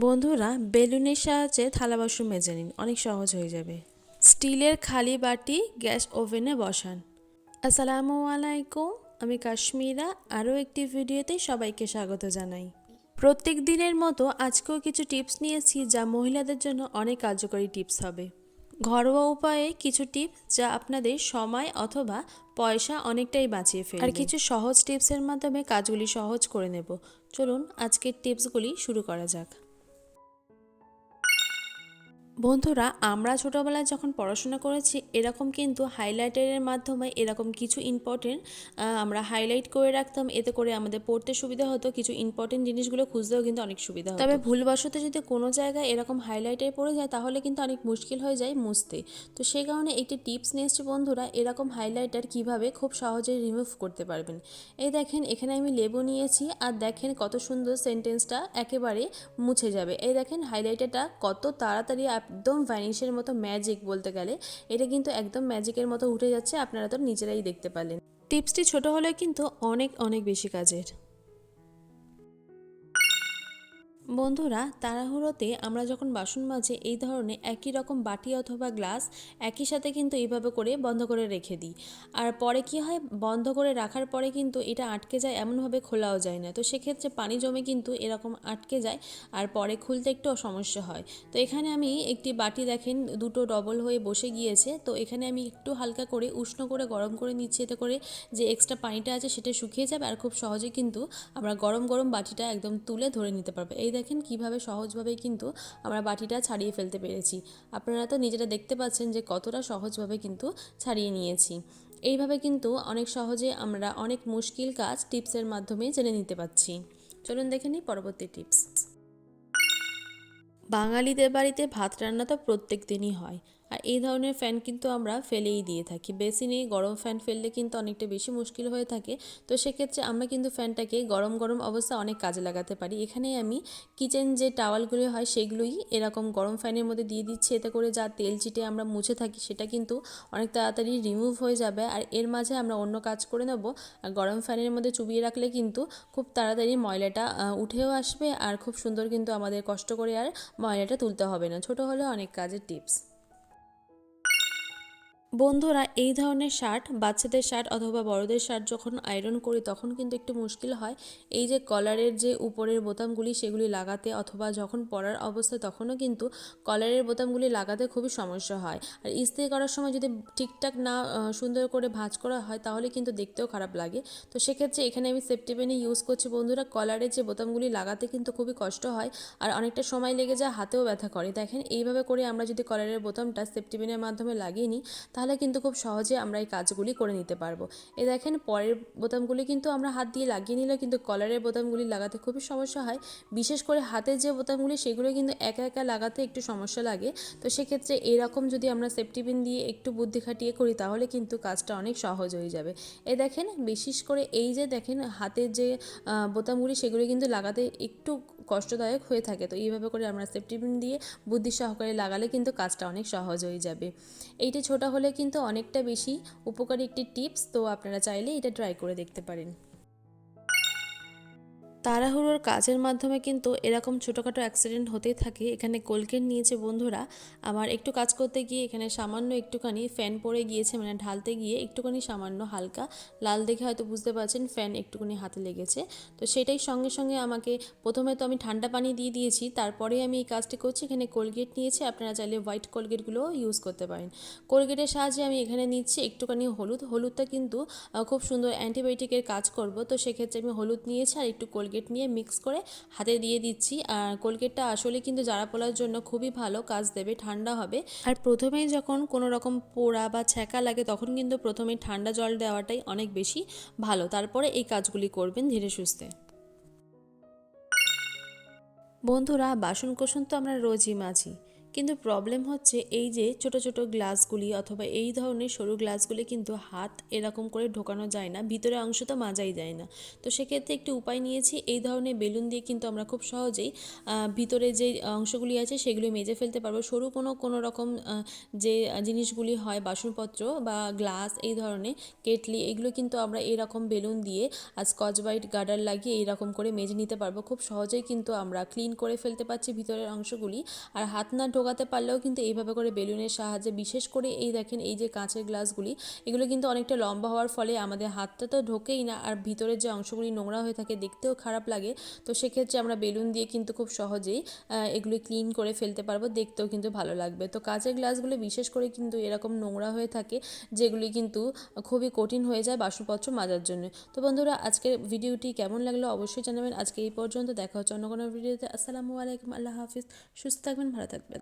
বন্ধুরা, বেলুনের সাহায্যে থালা বাসন মেজে নিন, অনেক সহজ হয়ে যাবে। স্টিলের খালি বাটি গ্যাস ওভেনে বসান। আসসালামু আলাইকুম, আমি কাশ্মীরা। আরও একটি ভিডিওতে সবাইকে স্বাগত জানাই। প্রত্যেক দিনের মতো আজকেও কিছু টিপস নিয়েছি যা মহিলাদের জন্য অনেক কার্যকরী টিপস হবে। ঘরোয়া উপায়ে কিছু টিপস যা আপনাদের সময় অথবা পয়সা অনেকটাই বাঁচিয়ে ফেলবে। আর কিছু সহজ টিপসের মাধ্যমে কাজগুলি সহজ করে নেব। চলুন আজকের টিপসগুলি শুরু করা যাক। বন্ধুরা, আমরা ছোটোবেলায় যখন পড়াশোনা করেছি এরকম কিন্তু হাইলাইটারের মাধ্যমে এরকম কিছু ইম্পর্টেন্ট আমরা হাইলাইট করে রাখতাম, এতে করে আমাদের পড়তে সুবিধা হতো, কিছু ইম্পর্টেন্ট জিনিসগুলো খুঁজতেও কিন্তু অনেক সুবিধা হতো। তবে ভুলবশত যদি কোনো জায়গায় এরকম হাইলাইটার পড়ে যায় তাহলে কিন্তু অনেক মুশকিল হয়ে যায় মুছতে। তো সেই কারণে একটি টিপস নিয়ে এসেছি বন্ধুরা, এরকম হাইলাইটার কিভাবে খুব সহজে রিমুভ করতে পারবেন। এই দেখেন, এখানে আমি লেবু নিয়েছি আর দেখেন কত সুন্দর সেন্টেন্সটা একেবারে মুছে যাবে। এই দেখেন হাইলাইটারটা কত তাড়াতাড়ি একদম ভ্যানিশের মতো, ম্যাজিক বলতে গেলে এটা কিন্তু একদম ম্যাজিকের মতো উঠে যাচ্ছে, আপনারা তো নিজেরাই দেখতে পারলেন। টিপসটি ছোট হলেও কিন্তু অনেক অনেক বেশি কাজের। বন্ধুরা, তাড়াহুড়োতে আমরা যখন বাসন মাজি এই ধরনের একই রকম বাটি অথবা গ্লাস একই সাথে কিন্তু এইভাবে করে বন্ধ করে রেখে দিই। আর পরে কি হয়, বন্ধ করে রাখার পরে কিন্তু এটা আটকে যায়, এমনভাবে খোলাও যায় না। তো সেক্ষেত্রে পানি জমে কিন্তু এরকম আটকে যায় আর পরে খুলতে একটু সমস্যা হয়। তো এখানে আমি একটি বাটি দেখেন দুটো ডবল হয়ে বসে গিয়েছে, তো এখানে আমি একটু হালকা করে উষ্ণ করে গরম করে নিচ্ছি, এতে করে যে এক্সট্রা পানিটা আছে সেটা শুকিয়ে যাবে আর খুব সহজে কিন্তু আমরা গরম গরম বাটিটা একদম তুলে ধরে নিতে পারবো। এই দেখেন কিভাবে সহজভাবেই কিন্তু আমরা বাটিটা ছাড়িয়ে ফেলতে পেরেছি। আপনারা তো নিজেরা দেখতে পাচ্ছেন যে কতটা সহজভাবে কিন্তু ছাড়িয়ে নিয়েছি। এইভাবে কিন্তু অনেক সহজে আমরা অনেক মুশকিল কাজ টিপসের মাধ্যমে জেনে নিতে পারছি। চলুন দেখে নিই পরবর্তী টিপস। বাঙালিদের বাড়িতে ভাত রান্না তো প্রত্যেক দিনই হয়, আর এই ধরনের ফ্যান কিন্তু আমরা ফেলেই দিয়ে থাকি। বেসিনে গরম ফ্যান ফেললে কিন্তু অনেকটা বেশি মুশকিল হয়ে থাকে। তো সেক্ষেত্রে আমরা কিন্তু ফ্যানটাকে গরম গরম অবস্থা অনেক কাজে লাগাতে পারি। এখানে আমি কিচেন যে টাওয়ালগুলো হয় সেগুলোই এরকম গরম ফ্যানের মধ্যে দিয়ে দিচ্ছি, এতে করে যা তেল চিটে আমরা মুছে থাকি সেটা কিন্তু অনেক তাড়াতাড়ি রিমুভ হয়ে যাবে। আর এর মাঝে আমরা অন্য কাজ করে নেব। আর গরম ফ্যানের মধ্যে চুবিয়ে রাখলে কিন্তু খুব তাড়াতাড়ি ময়লাটা উঠেও আসবে আর খুব সুন্দর কিন্তু আমাদের কষ্ট করে আর ময়লাটা তুলতে হবে না। ছোট হলেও অনেক কাজের টিপস। বন্ধুরা, এই ধরনের শার্ট, বাচ্চাদের শার্ট অথবা বড়দের শার্ট যখন আয়রন করি তখন কিন্তু একটু মুশকিল হয় এই যে কলারের যে উপরের বোতামগুলি সেগুলি লাগাতে, অথবা যখন পরার অবস্থায় তখনও কিন্তু কলারের বোতামগুলি লাগাতে খুবই সমস্যা হয়। আর ইস্ত্রি করার সময় যদি ঠিকঠাক না সুন্দর করে ভাঁজ করা হয় তাহলে কিন্তু দেখতেও খারাপ লাগে। তো সেক্ষেত্রে এখানে আমি সেফটি পিন ইউজ করছি বন্ধুরা। কলারের যে বোতামগুলি লাগাতে কিন্তু খুবই কষ্ট হয় আর অনেকটা সময় লেগে যায়, হাতেও ব্যথা করে। দেখেন এইভাবে করে আমরা যদি কলারের বোতামটা সেফটি পিনের মাধ্যমে লাগিয়ে নিই তাহলে কিন্তু খুব সহজে আমরা এই কাজগুলি করে নিতে পারবো। এই দেখেন পরের বোতামগুলি কিন্তু আমরা হাত দিয়ে লাগিয়ে নিলে কিন্তু কলারের বোতামগুলি লাগাতে খুবই সমস্যা হয়। বিশেষ করে হাতের যে বোতামগুলি সেগুলো কিন্তু একা একা লাগাতে একটু সমস্যা লাগে। তো সেক্ষেত্রে এরকম যদি আমরা সেফটি পিন দিয়ে একটু বুদ্ধি খাটিয়ে করি তাহলে কিন্তু কাজটা অনেক সহজ হয়ে যাবে। এই দেখেন, বিশেষ করে এই যে দেখেন হাতের যে বোতামগুলি সেগুলি কিন্তু লাগাতে একটু কষ্টদায়ক হয়ে থাকে। তো এইভাবে করে আমরা সেফটি পিন দিয়ে বুদ্ধি সহকারে লাগালে কিন্তু কাজটা অনেক সহজ হয়ে যাবে। এইটি ছোট হলে কিন্তু অনেকটা বেশি উপকারী একটি টিপস, তো আপনারা চাইলে এটা ট্রাই করে দেখতে পারেন। তাড়াহুড়োর কাজের মাধ্যমে কিন্তু এরকম ছোটোখাটো অ্যাক্সিডেন্ট হতেই থাকে। এখানে কোলগেট নিয়েছে বন্ধুরা, আমার একটু কাজ করতে গিয়ে এখানে সামান্য একটুখানি ফ্যান পড়ে গিয়েছে, মানে ঢালতে গিয়ে একটুখানি সামান্য হালকা লাল দেখে হয়তো বুঝতে পারছেন ফ্যান একটুখানি হাতে লেগেছে। তো সেটাই সঙ্গে সঙ্গে আমাকে প্রথমে তো আমি ঠান্ডা পানি দিয়ে দিয়েছি, তারপরে আমি এই কাজটি করছি। এখানে কোলগেট নিয়েছি, আপনারা চাইলে হোয়াইট কোলগেটগুলোও ইউজ করতে পারেন। কোলগেটের সাহায্যে আমি এখানে নিচ্ছি একটুখানি হলুদটা কিন্তু খুব সুন্দর অ্যান্টিবায়োটিকের কাজ করব। তো সেক্ষেত্রে আমি হলুদ নিয়েছি আর একটু কোলগেট নিয়ে মিক্স করে হাতে দিয়ে দিচ্ছি। আর কোলগেটটা আসলে কিন্তু জারা পোলার জন্য খুবই ভালো কাজ দেবে, ঠান্ডা হবে। আর প্রথমেই যখন কোনো রকম পোড়া বা ছ্যাঁকা লাগে তখন কিন্তু প্রথমেই ঠান্ডা জল দেওয়াটাই অনেক বেশি ভালো, তারপরে এই কাজগুলি করবেন ধীরে সুস্থে। বন্ধুরা, বাসন কোসন তো আমরা রোজই মাজি, কিন্তু প্রবলেম হচ্ছে এই যে ছোট ছোট গ্লাসগুলি অথবা এই ধরনের সরু গ্লাসগুলি কিন্তু হাত এরকম করে ঢোকানো যায় না, ভিতরে অংশ তো মাজাই যায় না। তো সেক্ষেত্রে একটি উপায় নিয়েছি, এই ধরনের বেলুন দিয়ে কিন্তু আমরা খুব সহজেই ভিতরে যে অংশগুলি আছে সেগুলি মেজে ফেলতে পারবো। সরু কোনো রকম যে জিনিসগুলি হয় বাসনপত্র বা গ্লাস এই ধরনের কেটলি, এগুলো কিন্তু আমরা এরকম বেলুন দিয়ে আর স্কচ ব্রাইট গার্ডার লাগিয়ে এইরকম করে মেজে নিতে পারবো। খুব সহজেই কিন্তু আমরা ক্লিন করে ফেলতে পারছি ভিতরের অংশগুলি। আর হাত না ঢোকাতে পারলেও কিন্তু এইভাবে করে বেলুনের সাহায্যে, বিশেষ করে এই দেখেন এই যে কাঁচের গ্লাসগুলি, এগুলো কিন্তু অনেকটা লম্বা হওয়ার ফলে আমাদের হাতটা তো ঢোকেই না, আর ভিতরের যে অংশগুলি নোংরা হয়ে থাকে দেখতেও খারাপ লাগে। তো সেক্ষেত্রে আমরা বেলুন দিয়ে কিন্তু খুব সহজেই এগুলি ক্লিন করে ফেলতে পারবো, দেখতেও কিন্তু ভালো লাগবে। তো কাঁচের গ্লাসগুলি বিশেষ করে কিন্তু এরকম নোংরা হয়ে থাকে, যেগুলি কিন্তু খুবই কঠিন হয়ে যায় বাসনপত্র মাজার জন্য। তো বন্ধুরা, আজকের ভিডিওটি কেমন লাগলো অবশ্যই জানাবেন। আজকে এই পর্যন্ত, দেখা হচ্ছে অন্য কোনো ভিডিওতে। আসসালামু আলাইকুম, আল্লাহ হাফিজ, সুস্থ থাকবেন, ভালো থাকবেন।